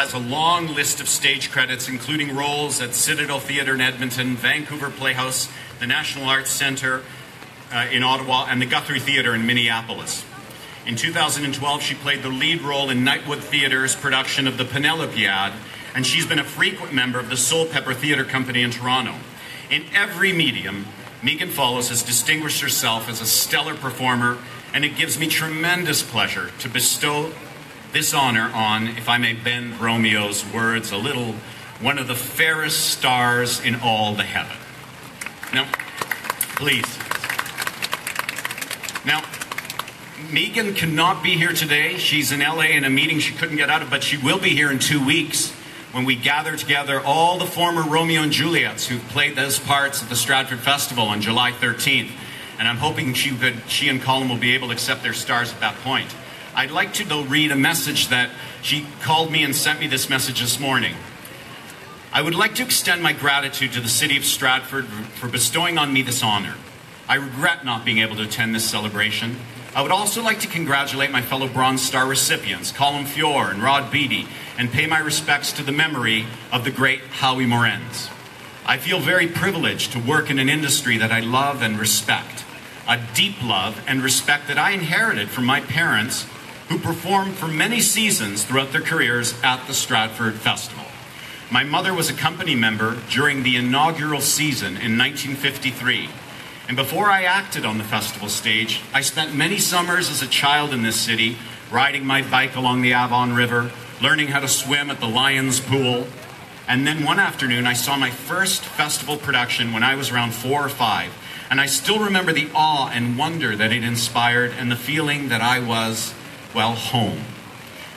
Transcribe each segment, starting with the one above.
has a long list of stage credits, including roles at Citadel Theatre in Edmonton, Vancouver Playhouse, the National Arts Centre in Ottawa, and the Guthrie Theatre in Minneapolis. In 2012, she played the lead role in Nightwood Theatre's production of the Penelopiad, and she's been a frequent member of the Soul Pepper Theatre Company in Toronto. In every medium, Megan Follows has distinguished herself as a stellar performer, and it gives me tremendous pleasure to bestow this honor on, if I may bend Romeo's words a little, one of the fairest stars in all the heaven. Now, please. Now, Megan cannot be here today. She's in LA in a meeting she couldn't get out of, but she will be here in 2 weeks when we gather together all the former Romeo and Juliets who've played those parts at the Stratford Festival on July 13th. And I'm hoping she and Colin will be able to accept their stars at that point. I'd like to, though, read a message that she called me and sent me this message this morning. I would like to extend my gratitude to the City of Stratford for bestowing on me this honor. I regret not being able to attend this celebration. I would also like to congratulate my fellow Bronze Star recipients, Colin Fior and Rod Beatty, and pay my respects to the memory of the great Howie Morenz. I feel very privileged to work in an industry that I love and respect, a deep love and respect that I inherited from my parents, who performed for many seasons throughout their careers at the Stratford Festival. My mother was a company member during the inaugural season in 1953. And before I acted on the festival stage, I spent many summers as a child in this city, riding my bike along the Avon River, learning how to swim at the Lions Pool. And then one afternoon, I saw my first festival production when I was around 4 or 5. And I still remember the awe and wonder that it inspired and the feeling that I was, well, home.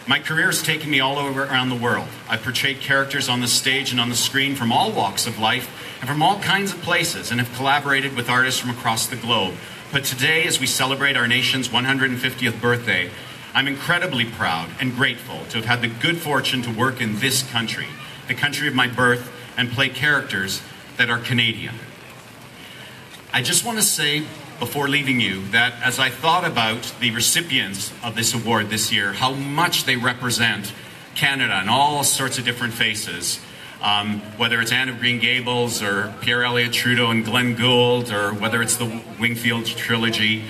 My career has taken me all over around the world. I've portrayed characters on the stage and on the screen from all walks of life and from all kinds of places, and have collaborated with artists from across the globe. But today, as we celebrate our nation's 150th birthday, I'm incredibly proud and grateful to have had the good fortune to work in this country, the country of my birth, and play characters that are Canadian. I just want to say, before leaving you, that as I thought about the recipients of this award this year, how much they represent Canada in all sorts of different faces, whether it's Anne of Green Gables or Pierre Elliott Trudeau and Glenn Gould, or whether it's the Wingfield trilogy,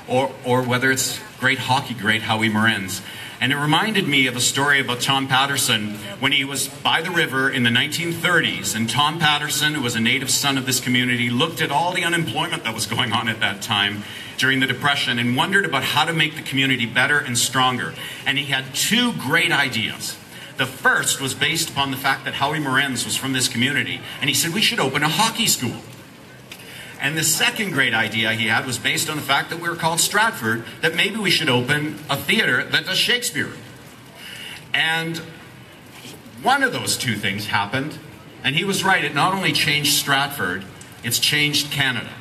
or whether it's great hockey great Howie Morenz. And it reminded me of a story about Tom Patterson when he was by the river in the 1930s. And Tom Patterson, who was a native son of this community, looked at all the unemployment that was going on at that time during the Depression and wondered about how to make the community better and stronger. And he had 2 great ideas. The first was based upon the fact that Howie Morenz was from this community. And he said, we should open a hockey school. And the second great idea he had was based on the fact that we were called Stratford, that maybe we should open a theater that does Shakespeare. And one of those 2 things happened, and he was right. It not only changed Stratford, it's changed Canada.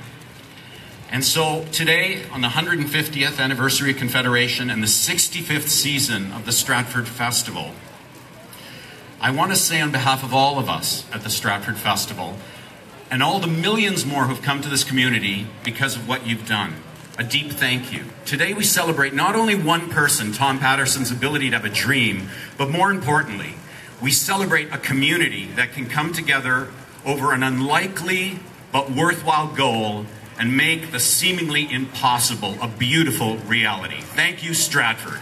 And so today, on the 150th anniversary of Confederation and the 65th season of the Stratford Festival, I want to say on behalf of all of us at the Stratford Festival, and all the millions more who've come to this community because of what you've done, a deep thank you. Today we celebrate not only one person, Tom Patterson's ability to have a dream, but more importantly, we celebrate a community that can come together over an unlikely but worthwhile goal and make the seemingly impossible a beautiful reality. Thank you, Stratford.